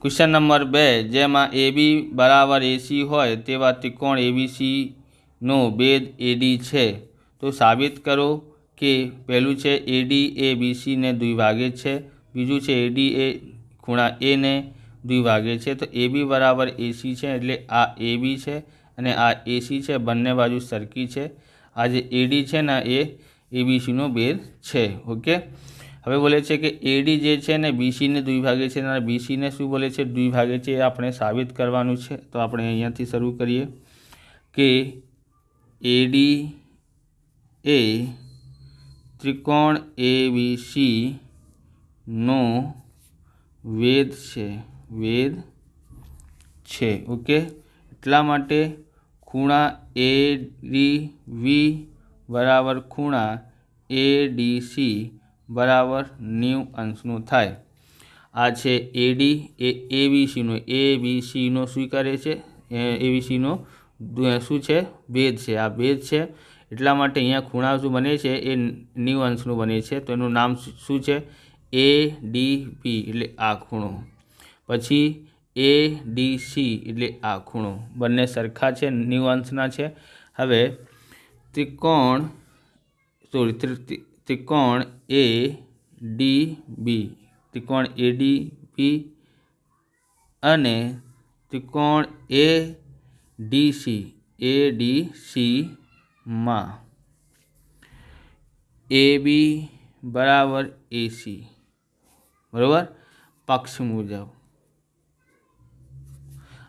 Question number 2 जेमां A B बराबर ए सी होय तेवा त्रिकोण ए बी सी नो भेद ए डी छे। तो साबित करो कि पहलू है ए डी ए बी सी ने द्विभागे छे, बीजू है ए डी ए खूणा ए ने द्विभागे छे। तो ए बी बराबर ए सी है एटले आ ए बी है अने आ ए सी है, बंने बाजू सरखी है। आ जे ए डी है ने ए बी सी नो भेद है। ओके, हवे बोले छे कि ए डी जे छे ने बी सी ने द्विभागे छे ने बी सी ने शुं बोले छे द्विभागे छे, आपणे साबित करवानुं छे। तो आपणे अहींयाथी शरू करीए कि ए डी ए त्रिकोण ए बी सी नो वेद छे। ओके, એટલા માટે ખૂણા ए डी वी बराबर ખૂણા ए डी सी बराबर 90 अंशनु थाय। आ छे A D A B C नो शुं करे छे, ए बी सी नो शुं छे भेद छे। आ भेद छे એટલા માટે અહીંયા ખૂણા શું બને છે એ 90 અંશનું બને છે। તો એનું નામ શું છે એ ડી બી એટલે આ ખૂણો, પછી ए डी सी એટલે આ ખૂણો, બંને સરખા છે 90 અંશના છે। હવે ત્રિકોણ ए डी बी अने त्रिकोण ए डी सी मां ए बी बराबर ए सी बराबर पक्ष मुजब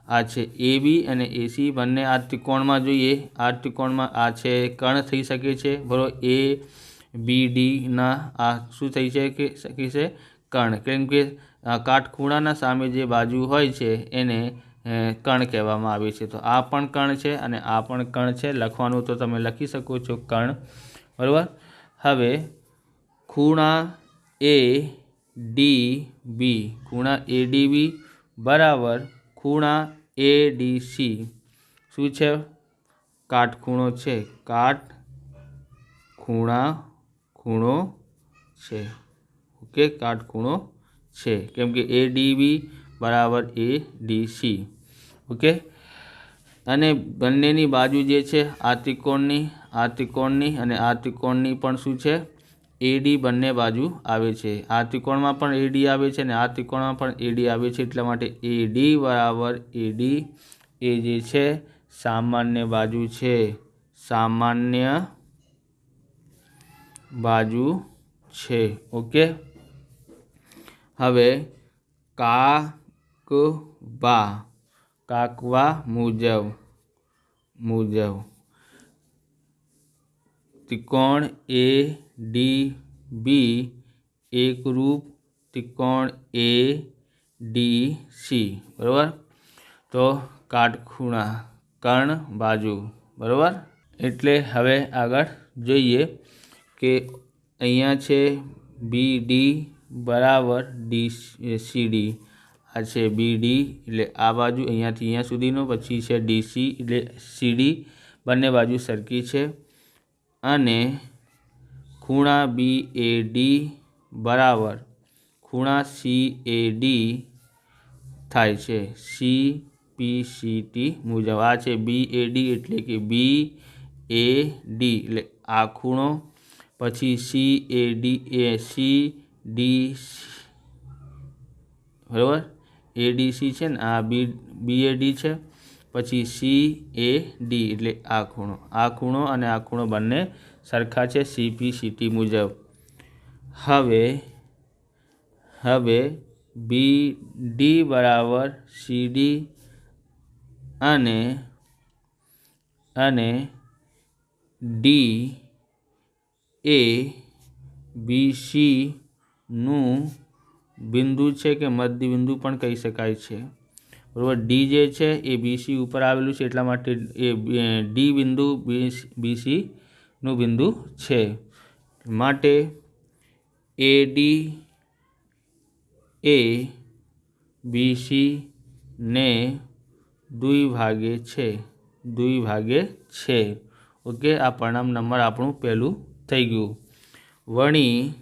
आ छे ए बी अने ए सी बंने आ त्रिकोण में जोईए। आ त्रिकोण में आ छे कर्ण थई शके छे बराबर, ए बी डी ना आ शुं थई शके छे कर्ण, केम के काटखूणाना सामे जे बाजू होय छे एने कर्ण कहेवामां आवे छे। तो आ पण कर्ण छे अने आ पण कर्ण छे, लखवानुं तो तमे लखी शको छो कर्ण बराबर। हवे खूणा ए डी बी, खूणा ए डी बी बराबर खूणा ए डी सी शुं छे काटखूणो छे, काटखूणो छे। ओके, काटखूणो छे केम के ए डी बी बराबर ए डी सी। ओके, अने बंनेनी बाजू जे छे आ त्रिकोणनी अने आ त्रिकोणनी पण शुं छे ए डी बंने बाजू आवे छे। आ त्रिकोणमां पण ए डी आवे छे अने आ त्रिकोणमां पण ए डी आवे छे, એટલા માટે ए डी बराबर ए डी ए जे छे सामान्य बाजू छे, सामान्य बाजू छे। ओके, हवे काकवा मुजब त्रिकोण ए डी बी एकरूप त्रिकोण ए डी सी बराबर। तो काटखूणा कर्ण बाजू बराबर। एटले हवे आगळ जोईए कि अहींया छे बी डी बराबर डी सी डी, आ छे बी डी एटले आ बाजू अहींयाथी अहींया सुधीनो, पछी छे डी सी एटले सी डी, बंने बाजू सरखी छे। अने खूणा बी ए डी बराबर खूणा सी ए डी थाय छे सी पी सी टी मुजब। आ छे बी ए डी एटले कि बी ए डी एटले आ खूणो, पछी सी ए डी सी डी बराबर ए डी सी छे ने आ बी ए डी छे, पछी सी ए डी एटले आ खूणो अने आ खूणो बंने सरखा छे सी पी सी टी मुजब। हवे बी डी बराबर सी डी अने डी ए बी सी नु बिंदु छे कि मध्य बिंदु पण कही शकाय छे बराबर। डी जे छे ए बी सी उपर आवेलुं छे એટલા માટે ए डी बिंदु बी सी नु बिंदु छे, माटे ए डी ए बी सी ने द्विभागे छे। ओके, आ परिणाम नंबर आपणुं पहेलुं थई गयुं। वणी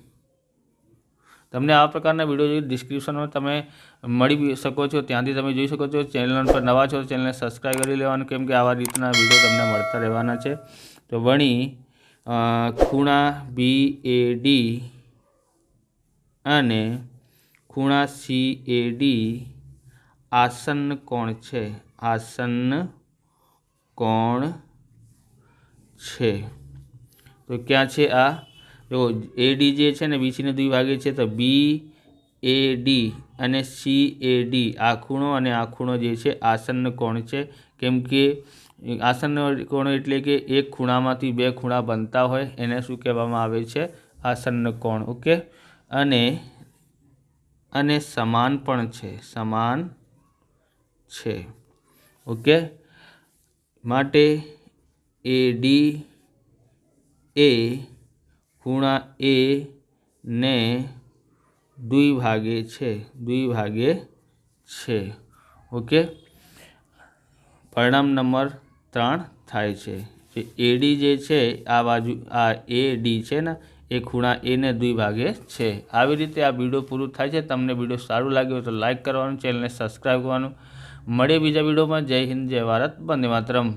तमने आ प्रकारना विडियो डिस्क्रिप्शन में तमे મળી શકો છો, ત્યાંથી તમે જોઈ શકો છો। ચેનલ પર નવા છો તો ચેનલને સબસ્ક્રાઈબ કરી લેવાનું, કેમ કે આવા રીતના વિડીયો તમને મળતા રહેવાના છે। તો વળી ખૂણા BAD અને ખૂણા CAD આસન્ન કોણ છે, આસન્ન કોણ છે। તો ક્યાં છે આ? જો AD જે છે ને BCને દ્વિભાગે છે, તો BAD અને CAD આ ખૂણો અને આ ખૂણો જે છે આસન્ન કોણ છે। કેમ કે આસન્ન કોણ એટલે કે એક ખૂણામાંથી બે ખૂણા બનતા હોય એને શું કહેવામાં આવે છે? આસન્ન કોણ। ઓકે, અને સમાન પણ છે, સમાન છે। ઓકે, માટે AD એ ખૂણા A ને દ્વિભાગે છે, દ્વિભાગે છે। ઓકે, પરિણામ નંબર 3 થાય છે જે AD જે છે આ બાજુ આ AD છે ને એ ખૂણા A ને દ્વિભાગે છે। આવી રીતે આ વિડીયો પૂરું થાય છે। તમને વિડીયો સારું લાગ્યું હોય તો લાઇક કરવાનું, ચેનલને સબસ્ક્રાઈબ કરવાનું। મળીએ બીજા વિડીયોમાં। જય હિન્દ, જય ભારત, વંદે માતરમ।